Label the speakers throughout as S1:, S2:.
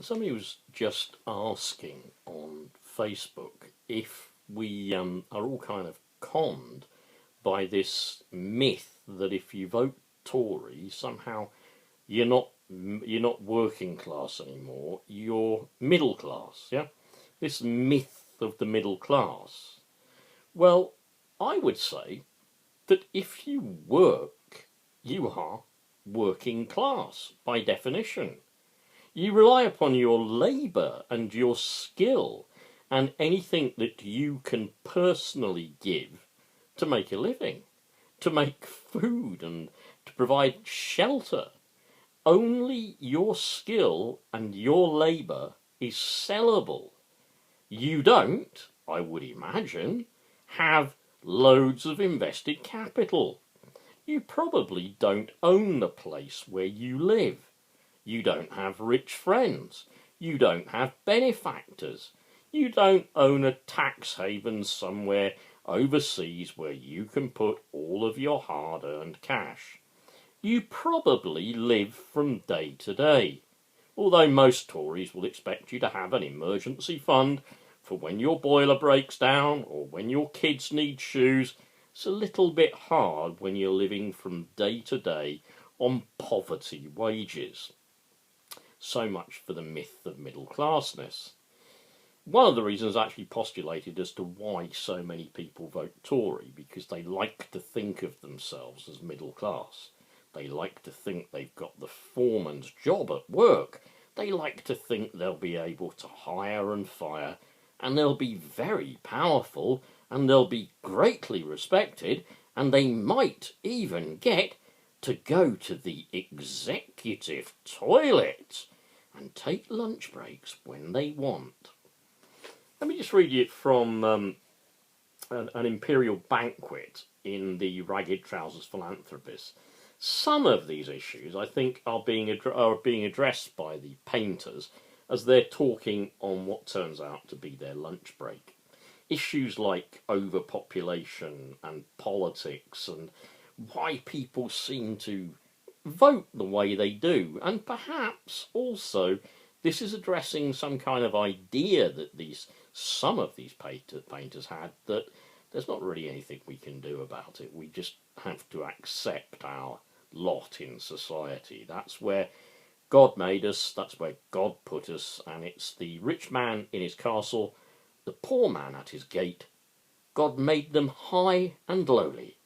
S1: Somebody was just asking on Facebook if we are all kind of conned by this myth that if you vote Tory, somehow you're not working class anymore. You're middle class. Yeah, this myth of the middle class. Well, I would say that if you work, you are working class by definition. You rely upon your labour and your skill and anything that you can personally give to make a living, to make food and to provide shelter. Only your skill and your labour is sellable. You don't, I would imagine, have loads of invested capital. You probably don't own the place where you live. You don't have rich friends. You don't have benefactors. You don't own a tax haven somewhere overseas where you can put all of your hard-earned cash. You probably live from day to day, although most Tories will expect you to have an emergency fund for when your boiler breaks down or when your kids need shoes. It's a little bit hard when you're living from day to day on poverty wages. So much for the myth of middle classness. One of the reasons actually postulated as to why so many people vote Tory, because they like to think of themselves as middle class. They like to think they've got the foreman's job at work. They like to think they'll be able to hire and fire, and they'll be very powerful, and they'll be greatly respected, and they might even get to go to the executive toilet and take lunch breaks when they want. Let me just read you from an imperial banquet in the Ragged Trousers Philanthropists. Some of these issues, I think, are being addressed by the painters as they're talking on what turns out to be their lunch break. Issues like overpopulation and politics and why people seem to vote the way they do, and perhaps also this is addressing some kind of idea that some of these painters had, that there's not really anything we can do about it. We just have to accept our lot in society. That's where God made us, that's where God put us, and it's the rich man in his castle, the poor man at his gate. God made them high and lowly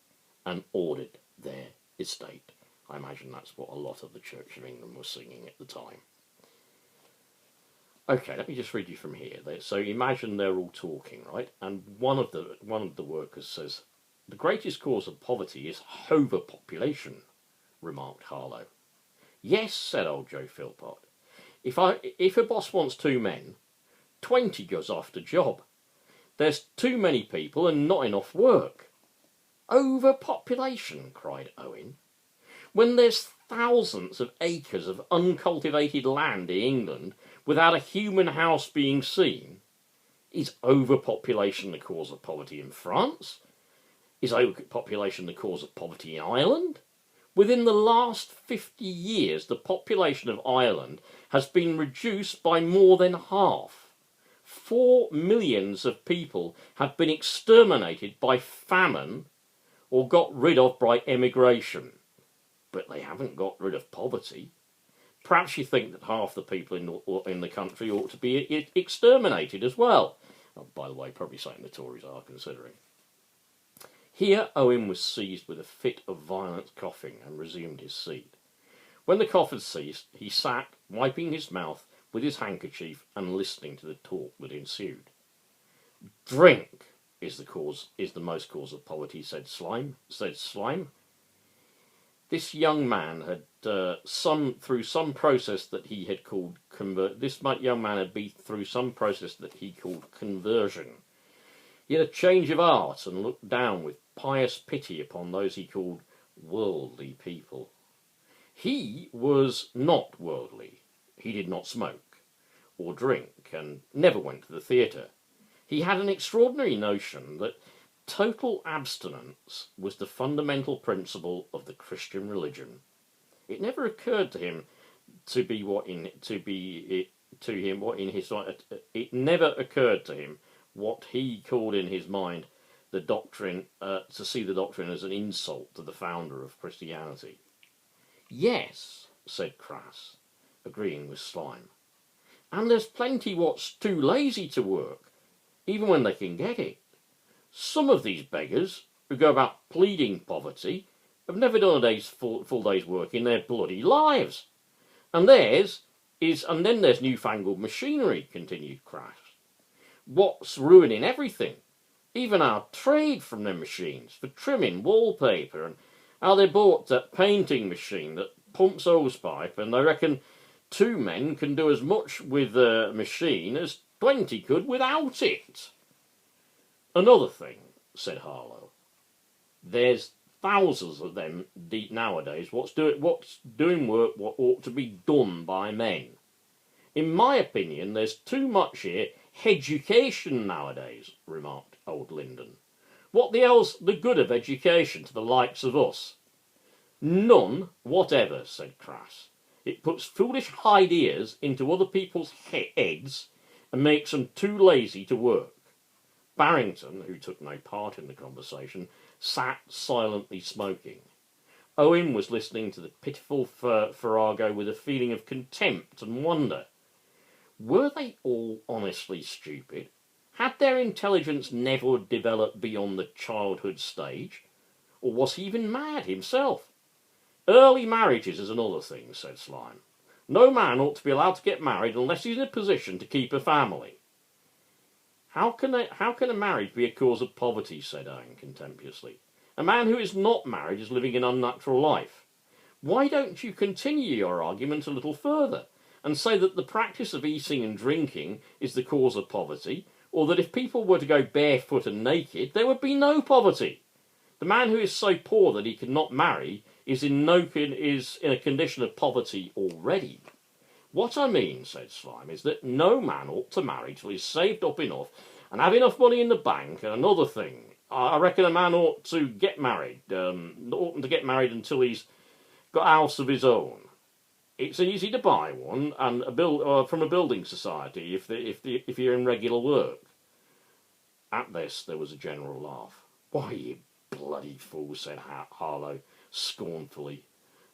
S1: and ordered their estate. I imagine that's what a lot of the Church of England was singing at the time. Okay, let me just read you from here. So imagine they're all talking, right? And one of the workers says, "The greatest cause of poverty is overpopulation," remarked Harlow. "Yes," said old Joe Philpott. If a boss wants 2 men, 20 goes off the job. There's too many people and not enough work." "Overpopulation," cried Owen. "When there's thousands of acres of uncultivated land in England without a human house being seen, is overpopulation the cause of poverty in France? Is overpopulation the cause of poverty in Ireland? Within the last 50 years, the population of Ireland has been reduced by more than half. 4 millions of people have been exterminated by famine or got rid of by emigration. But they haven't got rid of poverty. Perhaps you think that half the people in the country ought to be exterminated as well." Oh, by the way, probably something the Tories are considering. Here Owen was seized with a fit of violent coughing and resumed his seat. When the cough had ceased, he sat, wiping his mouth with his handkerchief and listening to the talk that ensued. "Drink is the most cause of poverty," said Slime. This young man had through some process that he had called conversion. He had a change of heart and looked down with pious pity upon those he called worldly people. He was not worldly. He did not smoke or drink and never went to the theatre. He had an extraordinary notion that total abstinence was the fundamental principle of the Christian religion. It never occurred to him to to him what in his it never occurred to him what he called in his mind the doctrine to see the doctrine as an insult to the founder of Christianity. Yes, said Crass, agreeing with Slime. And there's plenty what's too lazy to work, even when they can get it. Some of these beggars who go about pleading poverty have never done a full day's work in their bloody lives. And then there's newfangled machinery, continued Crass. What's ruining everything? Even our trade from them machines for trimming wallpaper, and how they bought that painting machine that pumps hosepipe, and they reckon 2 men can do as much with a machine as 20 could without it. Another thing, said Harlow, there's thousands of them nowadays what's doing work what ought to be done by men. In my opinion, there's too much here education nowadays, remarked old Linden. What the hell's the good of education to the likes of us? None whatever, said Crass. It puts foolish ideas into other people's heads and makes them too lazy to work. Barrington, who took no part in the conversation, sat silently smoking. Owen was listening to the pitiful farrago with a feeling of contempt and wonder. Were they all honestly stupid? Had their intelligence never developed beyond the childhood stage? Or was he even mad himself? Early marriages is another thing, said Slime. No man ought to be allowed to get married unless he's in a position to keep a family. How can a marriage be a cause of poverty, said Owen contemptuously. A man who is not married is living an unnatural life. Why don't you continue your argument a little further and say that the practice of eating and drinking is the cause of poverty, or that if people were to go barefoot and naked, there would be no poverty? The man who is so poor that he cannot marry is in a condition of poverty already. What I mean, said Slime, is that no man ought to marry till he's saved up enough and have enough money in the bank. And another thing, I reckon a man ought to get married, oughtn't to get married until he's got a house of his own. It's easy to buy one, and from a building society if you're in regular work. At this there was a general laugh. Why, you bloody fool, said Harlow scornfully.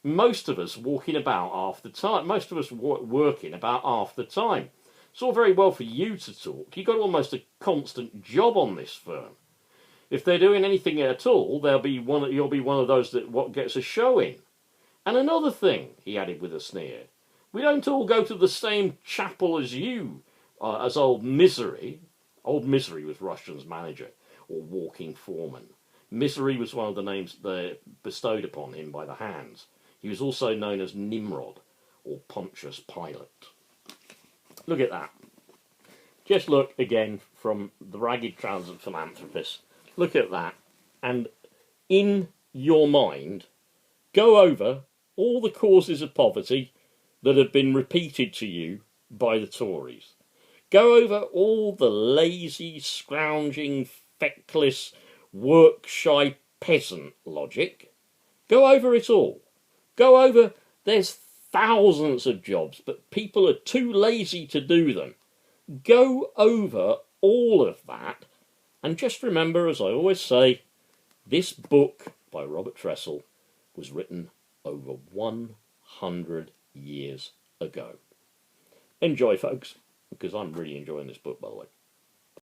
S1: Most of us walking about half the time. Most of us working about half the time. It's all very well for you to talk. You've got almost a constant job on this firm. If they're doing anything at all, you'll be one of those that gets a show in. And another thing, he added with a sneer, we don't all go to the same chapel as you, as old Misery. Old Misery was Rushton's manager, or walking foreman. Misery was one of the names bestowed upon him by the hands. He was also known as Nimrod, or Pontius Pilate. Look at that. Just look again from the Ragged Trousers of Philanthropists. Look at that. And in your mind, go over all the causes of poverty that have been repeated to you by the Tories. Go over all the lazy, scrounging, feckless, work-shy peasant logic. Go over it all. Go over, there's thousands of jobs, but people are too lazy to do them. Go over all of that, and just remember, as I always say, this book by Robert Tressel was written over 100 years ago. Enjoy, folks, because I'm really enjoying this book, by the way.